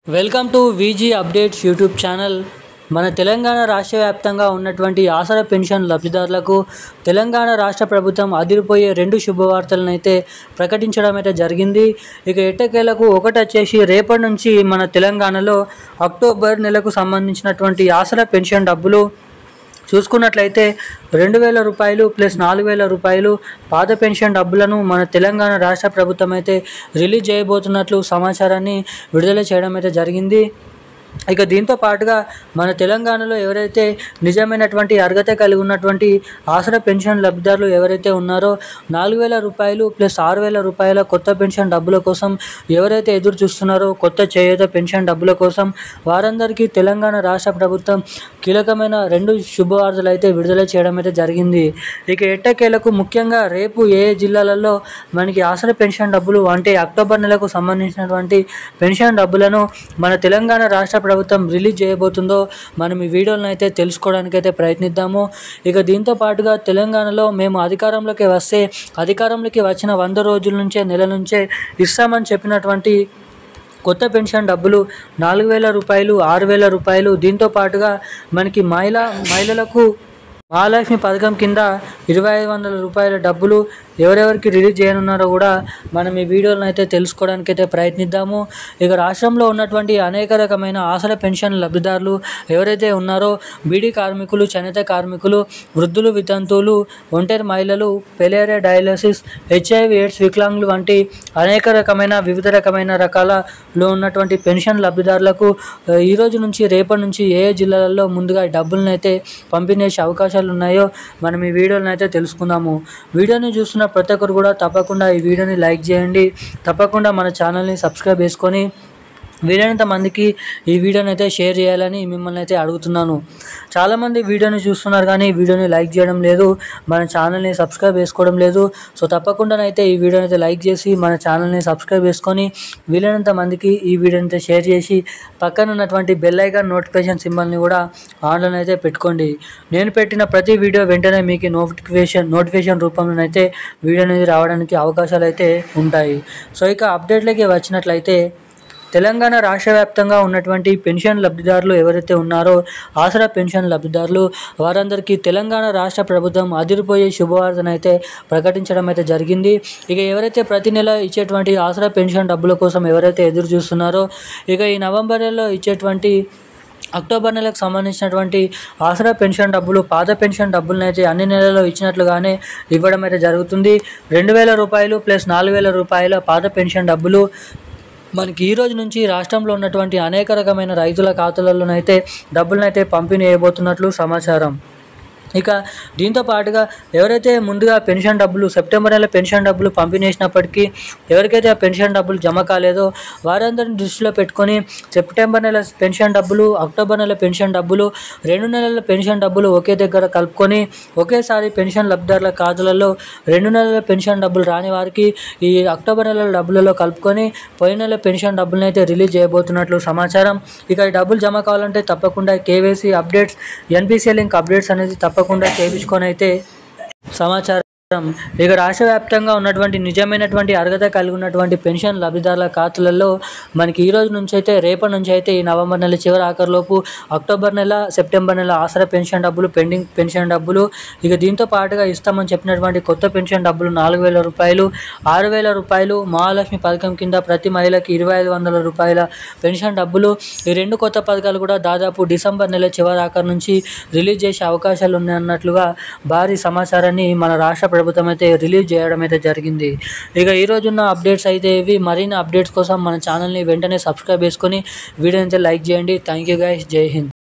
Welcome to VG updates YouTube channel. మన తెలంగాణ రాష్ట్ర వ్యాప్తంగా ఉన్నటువంటి ఆసరా పెన్షన్ లబ్ధిదారులకు తెలంగాణ రాష్ట్ర ప్రభుత్వం అదిరిపోయే 2 శుభవార్తలను అయితే ప్రకటించడం అయితే జరిగింది. ఇక ఎట్టకేలకు ఒకటి వచ్చేసి రేపటి నుంచి మన తెలంగాణలో అక్టోబర్ నెలకు సంబంధించినటువంటి ఆసరా పెన్షన్ డబ్బులు చూసుకున్నట్లయితే 2,000 రూపాయలు ప్లస్ 4,000 రూపాయలు పాత పెన్షన్ డబ్బులను మన తెలంగాణ రాష్ట్ర ప్రభుత్వం అయితే రిలీజ్ చేయబోతున్నట్లు సమాచారాన్ని విడుదల చేయడం అయితే జరిగింది. ఇక దీంతో పాటుగా మన తెలంగాణలో ఎవరైతే నిజమైనటువంటి అర్హత కలిగి ఉన్నటువంటి ఆసరా పెన్షన్ లబ్ధిదారులు ఎవరైతే ఉన్నారో 4,000 రూపాయలు ప్లస్ 6,000 రూపాయల కొత్త పెన్షన్ డబ్బుల కోసం ఎవరైతే ఎదురు చూస్తున్నారో, కొత్త చేయూత పెన్షన్ డబ్బుల కోసం వారందరికీ తెలంగాణ రాష్ట్ర ప్రభుత్వం కీలకమైన 2 శుభవార్తలు అయితే విడుదల చేయడం అయితే జరిగింది. ఇక ఎట్టకేలకు ముఖ్యంగా రేపు ఏ జిల్లాలలో మనకి ఆసరా పెన్షన్ డబ్బులు అంటే అక్టోబర్ నెలకు సంబంధించినటువంటి పెన్షన్ డబ్బులను మన తెలంగాణ రాష్ట్ర ప్రభుత్వం రిలీజ్ చేయబోతుందో మనం ఈ వీడియోలను అయితే తెలుసుకోవడానికి అయితే ప్రయత్నిద్దాము. ఇక దీంతో పాటుగా తెలంగాణలో మేము అధికారంలోకి వచ్చిన 100 రోజుల నుంచే, నెల నుంచే ఇస్తామని చెప్పినటువంటి కొత్త పెన్షన్ డబ్బులు 4,000 రూపాయలు, 6,000 రూపాయలు, దీంతో పాటుగా మనకి మహిళలకు మహాలక్ష్మి పథకం కింద 2,500 రూపాయల డబ్బులు ఎవరెవరికి రిలీజ్ చేయనున్నారో కూడా మనం ఈ వీడియోలను అయితే తెలుసుకోవడానికి అయితే ప్రయత్నిద్దాము. ఇక రాష్ట్రంలో ఉన్నటువంటి అనేక రకమైన ఆసరా పెన్షన్ లబ్ధిదారులు ఎవరైతే ఉన్నారో బీడీ కార్మికులు, చేనేత కార్మికులు, వృద్ధులు, వితంతువులు, ఒంటరి మహిళలు, పెలేరియా డయాలసిస్, HIV ఎయిడ్స్ వికలాంగులు వంటి అనేక రకమైన వివిధ రకమైన రకాలలో ఉన్నటువంటి పెన్షన్ లబ్ధిదారులకు ఈ రోజు నుంచి రేపటి నుంచి ఏ జిల్లాలలో ముందుగా డబ్బులను అయితే పంపిణీ చేసే అవకాశాలు ఉన్నాయో మనం ఈ వీడియోలను అయితే తెలుసుకుందాము. వీడియోని చూస్తున్న ప్రతి ఒక్కరు కూడా తప్పకుండా ఈ వీడియోని లైక్ చేయండి. తప్పకుండా మన ఛానల్ని సబ్స్క్రైబ్ చేసుకొని వీలైనంత మందికి ఈ వీడియోని అయితే షేర్ చేయాలని మిమ్మల్ని అయితే అడుగుతున్నాను. చాలామంది వీడియోని చూస్తున్నారు కానీ వీడియోని లైక్ చేయడం లేదు, మన ఛానల్ని సబ్స్క్రైబ్ చేసుకోవడం లేదు. సో తప్పకుండానైతే ఈ వీడియోని అయితే లైక్ చేసి మన ఛానల్ని సబ్స్క్రైబ్ చేసుకొని వీలైనంత మందికి ఈ వీడియోని అయితే షేర్ చేసి పక్కన ఉన్నటువంటి బెల్ ఐకాన్ నోటిఫికేషన్ సింబల్ని కూడా ఆన్లో అయితే పెట్టుకోండి. నేను పెట్టిన ప్రతి వీడియో వెంటనే మీకు నోటిఫికేషన్ రూపంలోనైతే వీడియో అనేది రావడానికి అవకాశాలు అయితే ఉంటాయి. సో ఇక అప్డేట్లకి వచ్చినట్లయితే తెలంగాణ రాష్ట్ర వ్యాప్తంగా ఉన్నటువంటి పెన్షన్ లబ్ధిదారులు ఎవరైతే ఉన్నారో ఆసరా పెన్షన్ లబ్ధిదారులు వారందరికీ తెలంగాణ రాష్ట్ర ప్రభుత్వం అదిరిపోయే శుభవార్తను అయితే ప్రకటించడం అయితే జరిగింది. ఇక ఎవరైతే ప్రతి నెల ఇచ్చేటువంటి ఆసరా పెన్షన్ డబ్బుల కోసం ఎవరైతే ఎదురు చూస్తున్నారో ఇక ఈ నవంబర్ నెలలో ఇచ్చేటువంటి అక్టోబర్ నెలకు సంబంధించినటువంటి ఆసరా పెన్షన్ డబ్బులు, పాత పెన్షన్ డబ్బులను అయితే అన్ని నెలల్లో ఇచ్చినట్లుగానే ఇవ్వడం అయితే జరుగుతుంది. 2,000 రూపాయలు ప్లస్ 4,000 రూపాయల పాత పెన్షన్ డబ్బులు మనకి ఈ రోజు నుంచి రాష్ట్రంలో ఉన్నటువంటి అనేక రకమైన రైతుల ఖాతాలలోనైతే డబ్బులనైతే పంపిణీ చేయబోతున్నట్లు సమాచారం. ఇక దీంతో పాటుగా ఎవరైతే ముందుగా పెన్షన్ డబ్బులు సెప్టెంబర్ నెల పెన్షన్ డబ్బులు పంపిణీ చేసినప్పటికీ ఎవరికైతే ఆ పెన్షన్ డబ్బులు జమ కాలేదో వారందరిని దృష్టిలో పెట్టుకొని సెప్టెంబర్ నెల పెన్షన్ డబ్బులు, అక్టోబర్ నెల పెన్షన్ డబ్బులు, 2 నెలల పెన్షన్ డబ్బులు ఒకే దగ్గర కలుపుకొని ఒకేసారి పెన్షన్ లబ్ధిదారుల ఖాతాలలో 2 నెలల పెన్షన్ డబ్బులు రాని వారికి ఈ అక్టోబర్ నెల డబ్బులలో కలుపుకొని పోయిన నెల పెన్షన్ డబ్బులను అయితే రిలీజ్ చేయబోతున్నట్లు సమాచారం. ఇక ఈ డబ్బులు జమ కావాలంటే తప్పకుండా KYC updates, NPCI link updates అనేది తప్పకుండా చేయించుకొని అయితే సమాచారం. ఇక రాష్ట్ర వ్యాప్తంగా ఉన్నటువంటి నిజమైనటువంటి అర్హత కలిగి ఉన్నటువంటి పెన్షన్ లబ్ధిదారుల ఖాతాలలో మనకి ఈ రోజు నుంచి అయితే రేపటి నుంచి అయితే ఈ నవంబర్ నెల చివరి ఆఖరిలోపు అక్టోబర్ నెల, సెప్టెంబర్ నెల ఆసరా పెన్షన్ డబ్బులు, పెండింగ్ పెన్షన్ డబ్బులు, ఇక దీంతో పాటుగా ఇస్తామని చెప్పినటువంటి కొత్త పెన్షన్ డబ్బులు 4,000 రూపాయలు, 6,000 రూపాయలు, మహాలక్ష్మి పథకం కింద ప్రతి మహిళకి 2,500 రూపాయల పెన్షన్ డబ్బులు, ఈ 2 కొత్త పథకాలు కూడా దాదాపు డిసెంబర్ నెల చివరి ఆఖరి నుంచి రిలీజ్ చేసే అవకాశాలు ఉన్నాయన్నట్లుగా భారీ సమాచారాన్ని మన రాష్ట్ర ప్రభుత్వం అయితే రిలీజ్ చేయడం అయితే జరిగింది. ఇక ఈ రోజున్న అప్డేట్స్ అయితే ఇవి. మరిన్ని అప్డేట్స్ కోసం మన ఛానల్ని వెంటనే సబ్స్క్రైబ్ చేసుకొని వీడియోని అయితే లైక్ చేయండి. Thank you guys. జై హింద్.